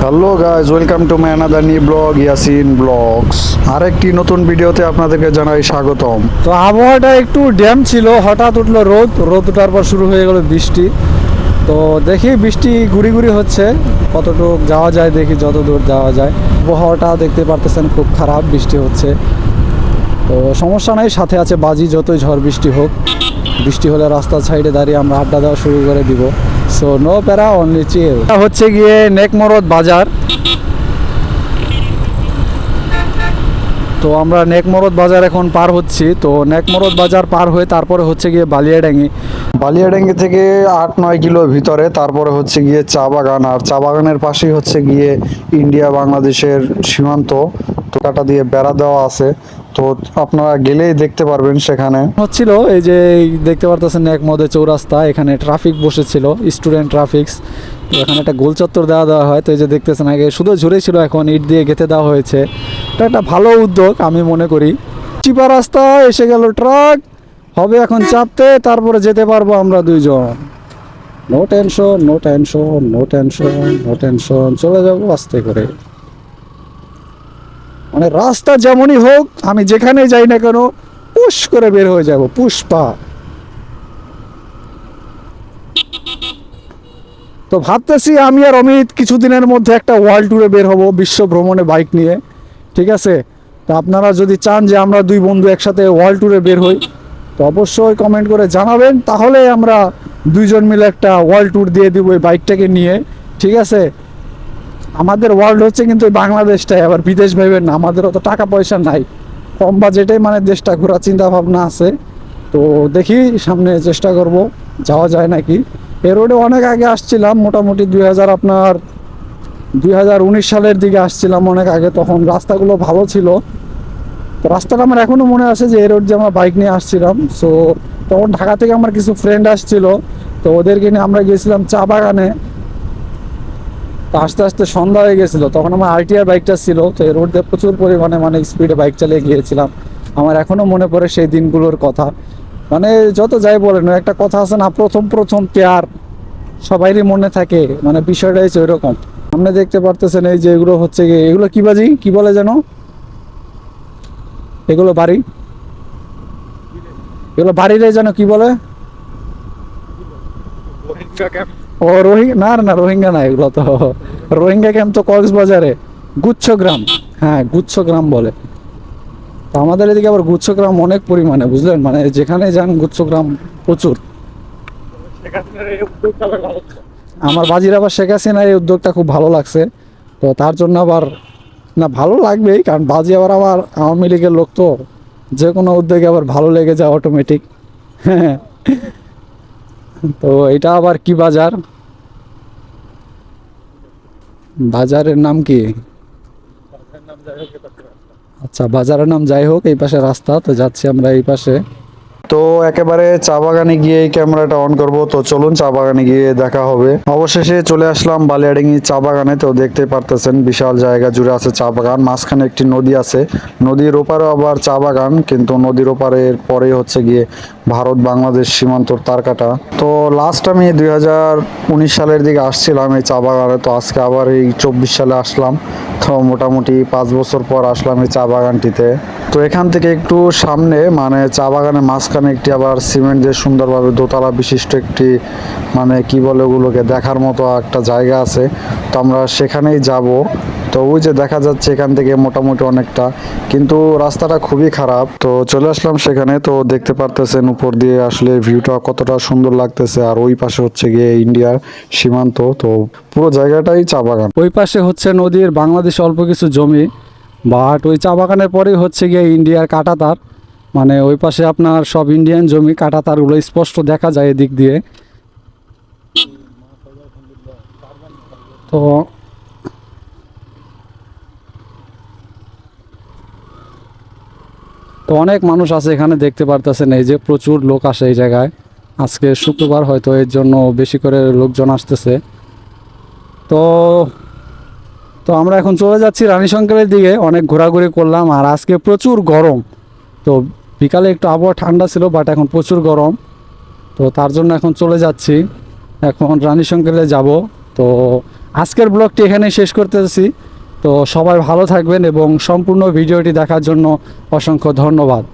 Hello guys, welcome to my another new vlog Yasin vlogs. আরেকটি নতুন ভিডিওতে আপনাদেরকে জানাই স্বাগতম। তো আবহাওয়াটা একটু ড্যাম ছিল, হঠাৎ উঠলো রোদ ওঠার পর শুরু হয়ে গেল বৃষ্টি। তো দেখি বৃষ্টি গুড়ি গুড়ি হচ্ছে, কতটুকু যাওয়া যায় দেখি, যত দূর যাওয়া যায়। আবহাওয়াটা দেখতে পারতেছেন খুব খারাপ, বৃষ্টি হচ্ছে। তো সমস্যা নাই, সাথে আছে বাজি, যতই ঝড় বৃষ্টি হোক। বৃষ্টি হলে রাস্তার সাইডে দাঁড়িয়ে আমরা আড্ডা দেওয়া শুরু করে দিব। সো নো প্যারা, অনলি চিল। হচ্ছে গিয়ে নেকমরদ বাজার। তো আমরা নেকমরদ বাজার এখন পার হচ্ছি। তো নেকমরদ বাজার পার হয়ে তারপরে হচ্ছে গিয়ে বালিয়াডাঙ্গি। বালিয়াডাঙ্গি থেকে 8-9 কিলো ভিতরে, তারপরে হচ্ছে গিয়ে চা বাগান, আর চা বাগানের পাশেই হচ্ছে গিয়ে ইন্ডিয়া বাংলাদেশের সীমান্ত। তো কাটা দিয়ে বেড়া দেওয়া আছে, তো আপনারা গেলেই দেখতে পারবেন সেখানে হচ্ছিল এই যে দেখতে পারতেছেন নেকমরদের চৌরাস্তা, এখানে ট্রাফিক বসেছিল, স্টুডেন্ট ট্রাফিক্স। তো এখানে একটা গোল চত্বর দেওয়া হয়। তো এই যে দেখতেছেন, আগে শুধু ঝুড়ে ছিল, এখন ইট দিয়ে গেঁথে দেওয়া হয়েছে। এটা একটা ভালো উদ্যোগ আমি মনে করি। চিপা রাস্তা এসে গেল, ট্রাক হবে এখন চাপতে, তারপরে যেতে পারবো আমরা দুইজন। No tension, no tension, no tension, no tension, চলে যাবো আস্তে করে। মানে রাস্তা যেমনই হোক, আমি যেখানে যাই না কেন পুশ করে বের হয়ে যাব, পুষ্পা। তো ভাবতেছি আমি আর অমিত কিছুদিনের মধ্যে একটা ওয়ার্ল্ড ট্যুরে বের হব, বিশ্ব ভ্রমণে বাইক নিয়ে। ঠিক আছে? তো আপনারা যদি চান যে আমরা দুই বন্ধু একসাথে ওয়ার্ল্ড ট্যুরে বের হই, তো অবশ্যই কমেন্ট করে জানাবেন, তাহলে আমরা দুইজন মিলে একটা ওয়ার্ল্ড ট্যুর দিয়ে দিব এই বাইকটাকে নিয়ে। ঠিক আছে? আমাদের ওয়ার্ল্ড হচ্ছে কিন্তু এই বাংলাদেশটাই, আবার বিদেশ ভাবেন না, আমাদের অত টাকা পয়সা নাই, কম বাজেটে মানে দেশটা ঘোরার চিন্তা ভাবনা আছে। তো দেখি সামনে চেষ্টা করব যাওয়া যায় নাকি। এ রোডে অনেক আগে আসছিলাম, মোটামুটি 2019 সালের দিকে আসছিলাম, অনেক আগে। তখন রাস্তাগুলো ভালো ছিল। তো রাস্তাটা আমার এখনও মনে আছে যে এই রোড দিয়ে আমরা বাইক নিয়ে আসছিলাম। সো তখন ঢাকা থেকে আমার কিছু ফ্রেন্ড আসছিল, তো ওদেরকে নিয়ে আমরা গিয়েছিলাম চা বাগানে। তো আস্তে আস্তে সন্ধ্যা হয়ে গেছিলো, তখন আমার আরটিআর বাইকটা ছিল। তো এই রোড দিয়ে প্রচুর পরিমাণে স্পিডে বাইক চালিয়ে গিয়েছিলাম। আমার এখনও মনে পড়ে সেই দিনগুলোর কথা। মানে যত যাই বলেন, একটা কথা আছে না, প্রথম প্রথম প্যার সবাইরই মনে থাকে, মানে বিষয়টা হচ্ছে ওই রকম। আপনি দেখতে পারতেছেন এই যে এগুলো হচ্ছে গিয়ে, এগুলো কি বাজি কি বলে যেন, এগুলো বাড়ি, এগুলো বাড়িরে যেন কি বলে, ও রোহিঙ্গা না, না রোহিঙ্গা না, এগুলো তো রোহিঙ্গা ক্যাম্প তো কক্সবাজারে, গুচ্ছগ্রাম। হ্যাঁ, গুচ্ছগ্রাম বলে। তো আমাদের এদিকে আবার গুচ্ছগ্রাম অনেক পরিমাণে, বুঝলেন, মানে যেখানে যান গুচ্ছগ্রাম প্রচুর। আমার বাজির আবার শেখ হাসিনার এই উদ্যোগটা খুব ভালো লাগছে। তো তার জন্য আবার, না ভালো লাগবেই, কারণ বাজি আবার আমার আওয়ামী লীগের লোক, তো যে কোনো উদ্যোগে আবার ভালো লেগে যায় অটোমেটিক। হ্যাঁ। তো এটা আবার কি বাজার, বাজারের নাম কি? আচ্ছা, বাজারের নাম যাই হোক, এই পাশে রাস্তা, তো যাচ্ছি আমরা এই পাশে। তো একেবারে চা বাগানে গিয়ে ক্যামেরাটা অন করব। তো চলুন চা বাগানে গিয়ে দেখা হবে। অবশেষে চলে আসলাম বালিয়াডাঙ্গি চা বাগানে। তো দেখতে পারতেছেন বিশাল জায়গা জুড়ে আছে চা বাগান, মাঝখানে একটি নদী আছে, নদীর ওপারে আবার চা বাগান, কিন্তু নদীর ওপারের পরে হচ্ছে গিয়ে ভারত বাংলাদেশ সীমান্তর তার কাটা। তো লাস্ট আমি 2019 সালের দিকে আসছিলাম এই চা বাগানে। তো আজকে আবার এই 24 সালে আসলাম। তো মোটামুটি 5 বছর পর আসলাম এই চা বাগানটিতে। তো এখান থেকে একটু সামনে, মানে চা বাগানের মাঝখানে একটি আবার সিমেন্ট দিয়ে সুন্দরভাবে দোতলা বিশিষ্ট একটি, মানে কি বলে ওগুলোকে, দেখার মতো একটা জায়গা আছে। তো আমরা সেখানেই যাব। তো ওই যে দেখা যাচ্ছে এখান থেকে মোটামুটি অনেকটা, কিন্তু রাস্তাটা খুবই খারাপ। তো চলে আসলাম সেখানে। তো দেখতে পারতেছেন উপর দিয়ে আসলে ভিউটা কতটা সুন্দর লাগতেছে, আর ওই পাশে হচ্ছে গিয়ে ইন্ডিয়ার সীমান্ত। তো পুরো জায়গাটাই চা বাগান। ওই পাশে হচ্ছে নদীর, বাংলাদেশে অল্প কিছু জমি, বাট ওই চা বাগানের পরেই হচ্ছে গিয়ে ইন্ডিয়ার কাঁটাতার। মানে ওই পাশে আপনার সব ইন্ডিয়ান জমি, কাঁটাতারগুলো স্পষ্ট দেখা যায় এদিক দিয়ে। তো তো অনেক মানুষ আছে এখানে, দেখতে পারতেছেন এই যে প্রচুর লোক আসে এই জায়গায়। আজকে শুক্রবার, হয়তো এর জন্য বেশি করে লোকজন আসতেছে। তো তো আমরা এখন চলে যাচ্ছি রানীশঙ্করের দিকে। অনেক ঘোরাঘুরি করলাম, আর আজকে প্রচুর গরম। তো বিকালে একটু আবহাওয়া ঠান্ডা ছিল, বাট এখন প্রচুর গরম। তো তার জন্য এখন চলে যাচ্ছি, এখন রানীশঙ্করে যাব। তো আজকের ব্লগটি এখানে শেষ করতেছি। তো সবাই ভালো থাকবেন এবং সম্পূর্ণ ভিডিওটি দেখার জন্য অসংখ্য ধন্যবাদ।